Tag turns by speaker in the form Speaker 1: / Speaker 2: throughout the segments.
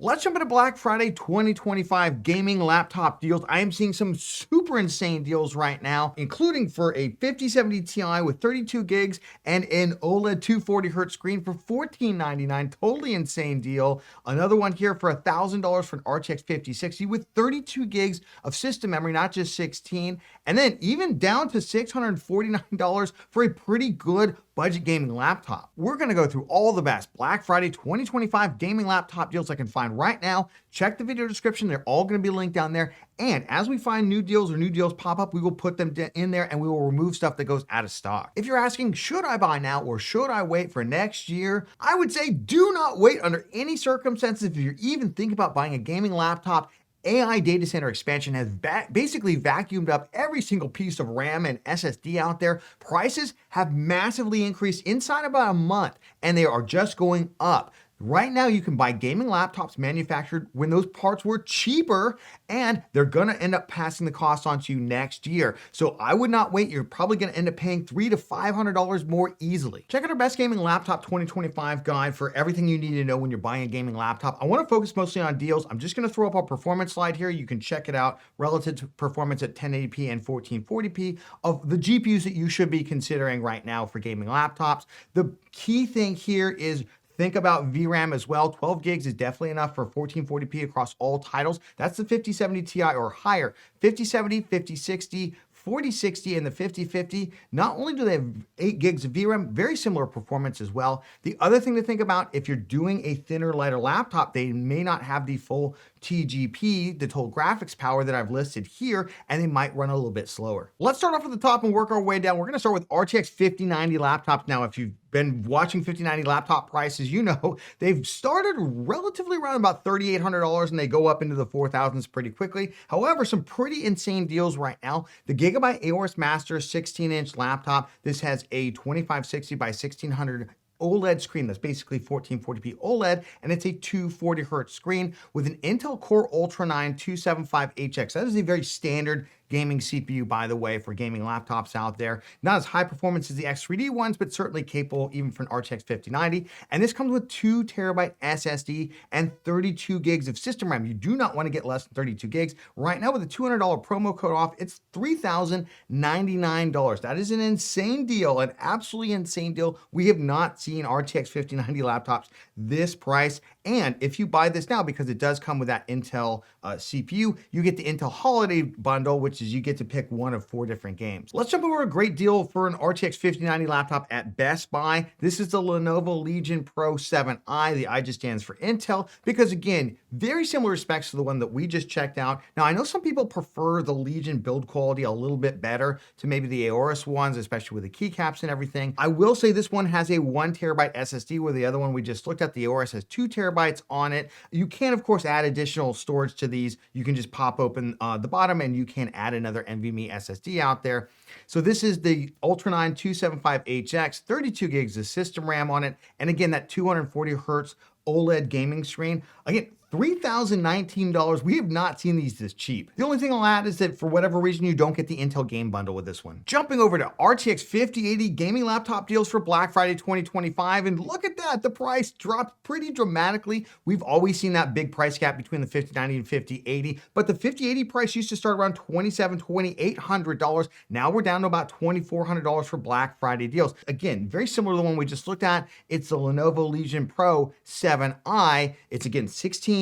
Speaker 1: Let's jump into Black Friday 2025 gaming laptop deals. I am seeing some super insane deals right now, including for a 5070 Ti with 32 gigs and an OLED 240Hz screen for $1499. Totally insane deal. Another one here for $1,000 for an RTX 5060 with 32 gigs of system memory, not just 16. And then even down to $649 for a pretty good budget gaming laptop. We're going to go through all the best Black Friday 2025 gaming laptop deals I can find right now. Check the video description. They're all going to be linked down there. And as we find new deals or new deals pop up, we will put them in there and we will remove stuff that goes out of stock. If you're asking, should I buy now or should I wait for next year? I would say do not wait under any circumstances. If you're even thinking about buying a gaming laptop, AI data center expansion has basically vacuumed up every single piece of RAM and SSD out there. Prices have massively increased inside about a month, and they are just going up. Right now, you can buy gaming laptops manufactured when those parts were cheaper, and they're gonna end up passing the cost on to you next year. So I would not wait. You're probably gonna end up paying $300 to $500 more easily. Check out our Best Gaming Laptop 2025 guide for everything you need to know when you're buying a gaming laptop. I wanna focus mostly on deals. I'm just gonna throw up a performance slide here. You can check it out relative to performance at 1080p and 1440p of the GPUs that you should be considering right now for gaming laptops. The key thing here is think about VRAM as well. 12 gigs is definitely enough for 1440p across all titles. That's the 5070 Ti or higher. 5070, 5060, 4060, and the 5050, not only do they have 8 gigs of VRAM, very similar performance as well. The other thing to think about, if you're doing a thinner, lighter laptop, they may not have the full TGP, the total graphics power that I've listed here, and they might run a little bit slower. Let's start off at the top and work our way down. We're gonna start with RTX 5090 laptops. Now, if you've been watching 5090 laptop prices, you know they've started relatively around about $3,800 and they go up into the 4,000s pretty quickly. However, some pretty insane deals right now. The Gigabyte Aorus Master 16-inch laptop. This has a 2560 by 1600 OLED screen that's basically 1440p OLED, and it's a 240Hz screen with an Intel Core Ultra 9 275HX. That is a very standard gaming CPU, by the way, for gaming laptops out there. Not as high performance as the X3D ones, but certainly capable even for an RTX 5090. And this comes with 2TB SSD and 32 gigs of system RAM. You do not want to get less than 32 gigs. Right now with a $200 promo code off, it's $3,099. That is an insane deal, an absolutely insane deal. We have not seen RTX 5090 laptops this price. And if you buy this now, because it does come with that Intel CPU, you get the Intel Holiday Bundle, which is you get to pick one of 4 different games. Let's jump over a great deal for an RTX 5090 laptop at Best Buy. This is the Lenovo Legion Pro 7i. The I just stands for Intel, because again, very similar specs to the one that we just checked out. Now, I know some people prefer the Legion build quality a little bit better to maybe the Aorus ones, especially with the keycaps and everything. I will say this one has a 1TB SSD, where the other one we just looked at, the Aorus, has 2TB on it. You can, of course, add additional storage to these. You can just pop open the bottom and you can add another NVMe SSD out there. So this is the Ultra 9 275HX, 32 gigs of system RAM on it. And again, that 240Hz OLED gaming screen. Again, $3,019. We have not seen these this cheap. The only thing I'll add is that for whatever reason, you don't get the Intel Game Bundle with this one. Jumping over to RTX 5080 gaming laptop deals for Black Friday 2025. And look at that, the price dropped pretty dramatically. We've always seen that big price gap between the 5090 and 5080, but the 5080 price used to start around $2,700, $2,800. Now we're down to about $2,400 for Black Friday deals. Again, very similar to the one we just looked at. It's the Lenovo Legion Pro 7i. It's again 16-inch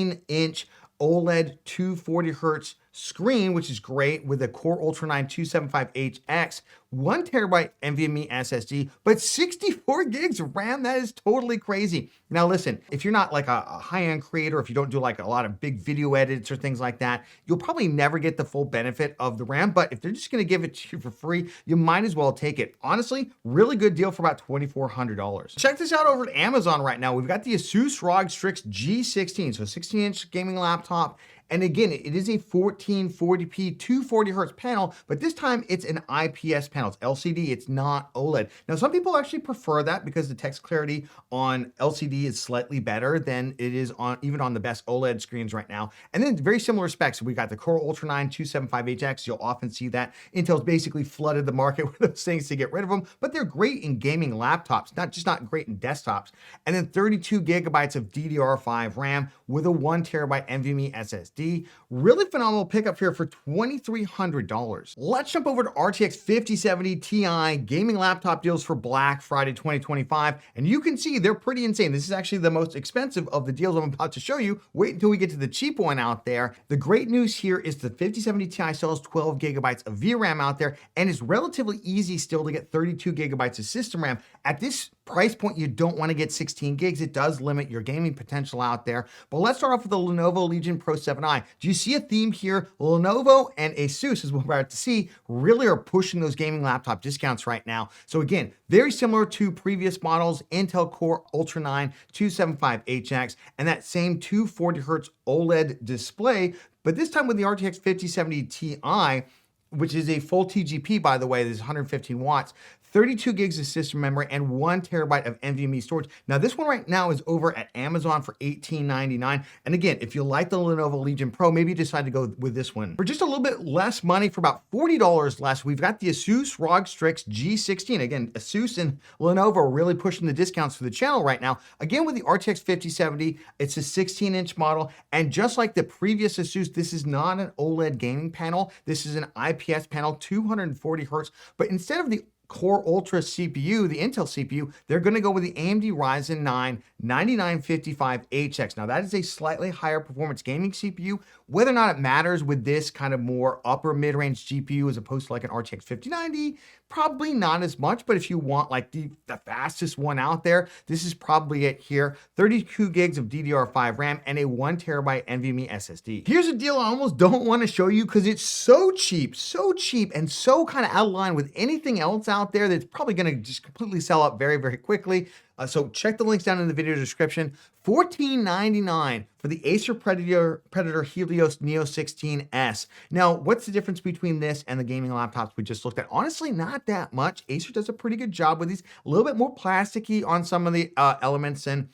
Speaker 1: OLED 240Hz screen, which is great, with a Core Ultra 9 275HX, 1TB NVMe SSD, but 64 gigs of RAM. That is totally crazy. Now listen, if you're not like a high-end creator, if you don't do like a lot of big video edits or things like that, you'll probably never get the full benefit of the RAM, but if they're just gonna give it to you for free, you might as well take it. Honestly, really good deal for about $2,400. Check this out over at Amazon right now. We've got the Asus ROG Strix G16, so 16-inch gaming laptop, And again, it is a 1440p 240 hertz panel, but this time it's an IPS panel. It's LCD, it's not OLED. Now, some people actually prefer that because the text clarity on LCD is slightly better than it is on even on the best OLED screens right now. And then very similar specs. We got the Core Ultra 9 275HX. You'll often see that. Intel's basically flooded the market with those things to get rid of them, but they're great in gaming laptops, not great in desktops. And then 32 gigabytes of DDR5 RAM with a 1 terabyte NVMe SSD. Really phenomenal pickup here for $2,300. Let's jump over to RTX 5070 Ti gaming laptop deals for Black Friday 2025. And you can see they're pretty insane. This is actually the most expensive of the deals I'm about to show you. Wait until we get to the cheap one out there. The great news here is the 5070 Ti still has 12 gigabytes of VRAM out there, and it's relatively easy still to get 32 gigabytes of system RAM. At this price point, you don't want to get 16 gigs. It does limit your gaming potential out there. But let's start off with the Lenovo Legion Pro 7i. Do you see a theme here? Lenovo and Asus, as we're about to see, really are pushing those gaming laptop discounts right now. So again, very similar to previous models, Intel Core Ultra 9 275HX, and that same 240 hertz OLED display, but this time with the RTX 5070 Ti, which is a full TGP, by the way. This is 115 watts, 32 gigs of system memory, and 1 terabyte of NVMe storage. Now, this one right now is over at Amazon for $18.99. And again, if you like the Lenovo Legion Pro, maybe you decide to go with this one. For just a little bit less money, for about $40 less, we've got the Asus ROG Strix G16. Again, Asus and Lenovo are really pushing the discounts for the channel right now. Again, with the RTX 5070, it's a 16-inch model. And just like the previous Asus, this is not an OLED gaming panel. This is an IPS panel, 240 hertz. But instead of the Core Ultra CPU, the Intel CPU, they're going to go with the AMD Ryzen 9 9955HX. Now, that is a slightly higher performance gaming CPU. Whether or not it matters with this kind of more upper mid-range GPU as opposed to like an RTX 5090, probably not as much. But if you want like the fastest one out there, this is probably it here. 32 gigs of DDR5 RAM and a 1 terabyte NVMe SSD. Here's a deal I almost don't want to show you because it's so cheap, and so kind of out of line with anything else out there that's probably going to just completely sell up very, very quickly. So check the links down in the video description. $14.99 for the Acer Predator Helios Neo 16S. Now, what's the difference between this and the gaming laptops we just looked at? Honestly, not that much. Acer does a pretty good job with these. A little bit more plasticky on some of the elements than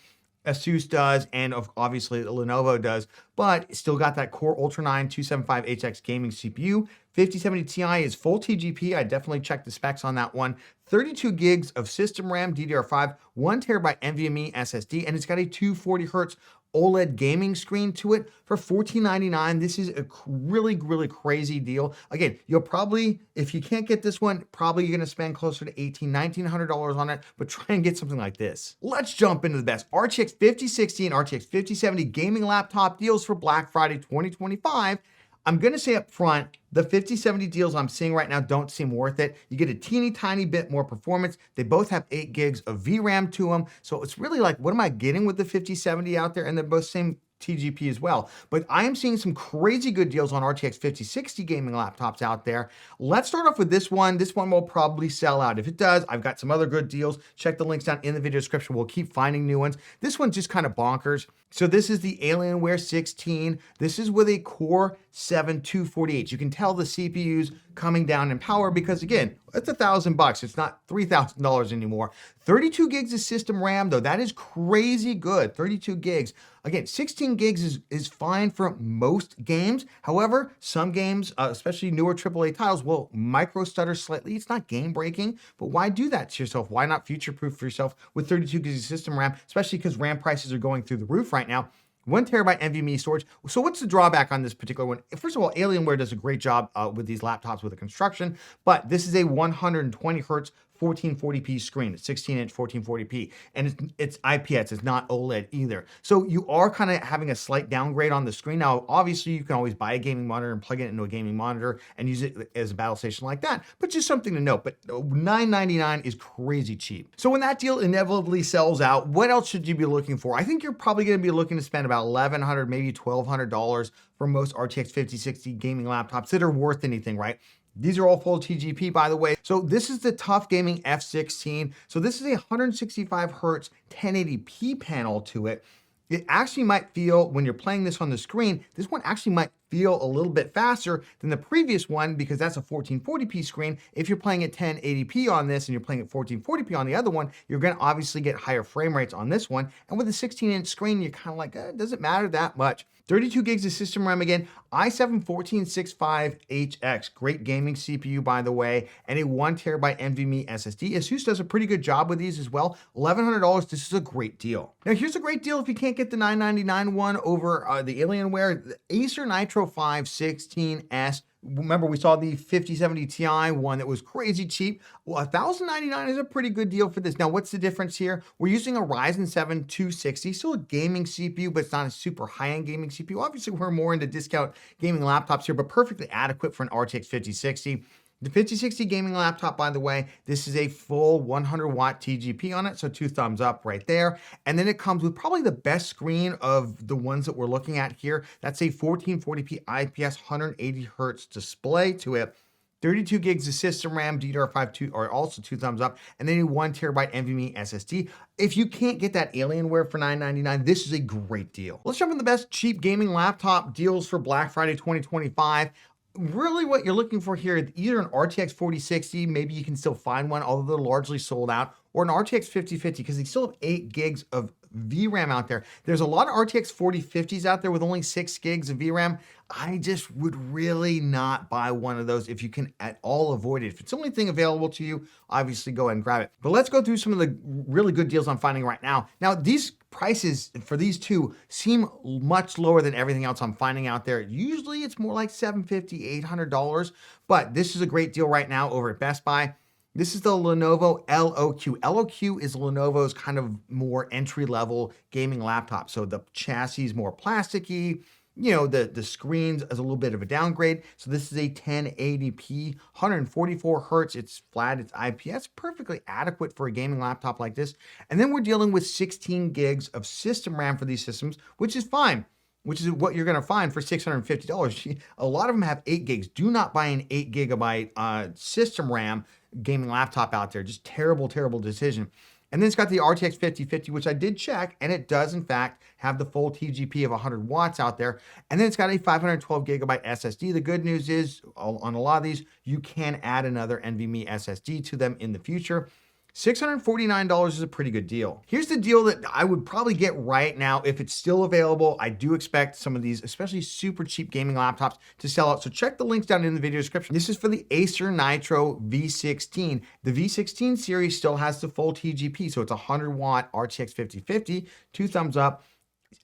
Speaker 1: Asus does, and obviously Lenovo does, but still got that Core Ultra 9 275HX gaming CPU. 5070 Ti is full TGP. I definitely checked the specs on that one. 32 gigs of system RAM, DDR5, 1 terabyte NVMe SSD, and it's got a 240 hertz OLED gaming screen to it for $14.99. This is a really, really crazy deal. Again, you'll probably, if you can't get this one, probably you're going to spend closer to $1,900 on it, but try and get something like this. Let's jump into the best RTX 5060 and RTX 5070 gaming laptop deals for Black Friday 2025. I'm going to say up front, the 5070 deals I'm seeing right now don't seem worth it. You get a teeny tiny bit more performance. They both have 8 gigs of VRAM to them. So it's really like, what am I getting with the 5070 out there? And they're both same TGP as well. But I am seeing some crazy good deals on RTX 5060 gaming laptops out there. Let's start off with this one. This one will probably sell out. If it does, I've got some other good deals. Check the links down in the video description. We'll keep finding new ones. This one's just kind of bonkers. So this is the Alienware 16. This is with a Core 7 248. You can tell the CPU's coming down in power because, again, it's $1,000. It's not $3,000 anymore. 32 gigs of system RAM, though. That is crazy good. 32 gigs. Again, 16 gigs is fine for most games. However, some games, especially newer AAA titles, will micro stutter slightly. It's not game breaking, but why do that to yourself? Why not future-proof for yourself with 32 gigs of system RAM, especially because RAM prices are going through the roof right now. 1 terabyte NVMe storage. So what's the drawback on this particular one? First of all, Alienware does a great job with these laptops with the construction, but this is a 120 hertz 1440p screen. It's 16-inch 1440p, and it's IPS. It's not OLED either. So you are kind of having a slight downgrade on the screen. Now, obviously, you can always buy a gaming monitor and plug it into a gaming monitor and use it as a battle station like that, but just something to note. But $999 is crazy cheap. So when that deal inevitably sells out, what else should you be looking for? I think you're probably going to be looking to spend about $1,100, maybe $1,200 for most RTX 5060 gaming laptops that are worth anything, right? These are all full TGP, by the way. So this is the Tough Gaming F16. So this is a 165 hertz 1080p panel to it. it actually might feel, when you're playing this on the screen, this one actually might feel a little bit faster than the previous one because that's a 1440p screen. If you're playing at 1080p on this and you're playing at 1440p on the other one, you're going to obviously get higher frame rates on this one. And with a 16-inch screen, you're kind of like, it doesn't matter that much. 32 gigs of system RAM again, i7-1465HX, great gaming CPU by the way, and a 1TB NVMe SSD. Asus does a pretty good job with these as well. $1,100, this is a great deal. Now here's a great deal if you can't get the $999 one over the Alienware, the Acer Nitro 5 16S. Remember, we saw the 5070 Ti one that was crazy cheap. Well, $1,099 is a pretty good deal for this. Now, what's the difference here? We're using a Ryzen 7 260, still a gaming CPU, but it's not a super high-end gaming CPU. Obviously, we're more into discount gaming laptops here, but perfectly adequate for an RTX 5060. The 5060 gaming laptop, by the way, this is a full 100-watt TGP on it, so 2 thumbs up right there. And then it comes with probably the best screen of the ones that we're looking at here. That's a 1440p IPS 180 hertz display to it. 32 gigs of system RAM, DDR5 are also 2 thumbs up, and then a 1TB NVMe SSD. If you can't get that Alienware for $999, this is a great deal. Let's jump in the best cheap gaming laptop deals for Black Friday 2025. Really what you're looking for here, either an RTX 4060, maybe you can still find one, although they're largely sold out, or an RTX 5050, because they still have 8 gigs of VRAM out there. There's a lot of RTX 4050s out there with only 6 gigs of VRAM. I just would really not buy one of those if you can at all avoid it. If it's the only thing available to you, obviously go ahead and grab it. But let's go through some of the really good deals I'm finding right now. Now, these prices for these two seem much lower than everything else I'm finding out there. Usually it's more like $750, $800, but this is a great deal right now over at Best Buy. This is the Lenovo LOQ. LOQ is Lenovo's kind of more entry-level gaming laptop. So the chassis is more plasticky. You know, the screens is a little bit of a downgrade. So this is a 1080p, 144 hertz. It's flat, it's IPS, perfectly adequate for a gaming laptop like this. And then we're dealing with 16 gigs of system RAM for these systems, which is fine, which is what you're gonna find for $650. A lot of them have 8 gigs. Do not buy an 8 gigabyte system RAM gaming laptop out there. Just terrible, terrible decision. And then it's got the RTX 5050, which I did check, and it does in fact have the full TGP of 100 watts out there. And then it's got a 512 gigabyte SSD. The good news is on a lot of these, you can add another NVMe SSD to them in the future. $649 is a pretty good deal. Here's the deal that I would probably get right now if it's still available. I do expect some of these, especially super cheap gaming laptops, to sell out. So check the links down in the video description. This is for the Acer Nitro V16. The V16 series still has the full TGP, so it's a 100-watt RTX 5050, 2 thumbs up.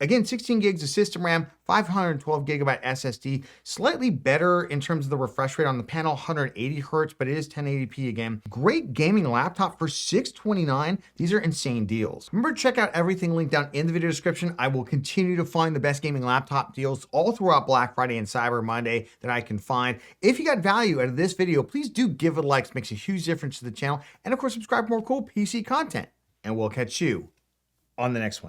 Speaker 1: Again, 16 gigs of system RAM, 512 gigabyte SSD, slightly better in terms of the refresh rate on the panel, 180 hertz, but it is 1080p again. Great gaming laptop for $629. These are insane deals. Remember to check out everything linked down in the video description. I will continue to find the best gaming laptop deals all throughout Black Friday and Cyber Monday that I can find. If you got value out of this video, please do give it a like. It makes a huge difference to the channel. And of course, subscribe for more cool PC content. And we'll catch you on the next one.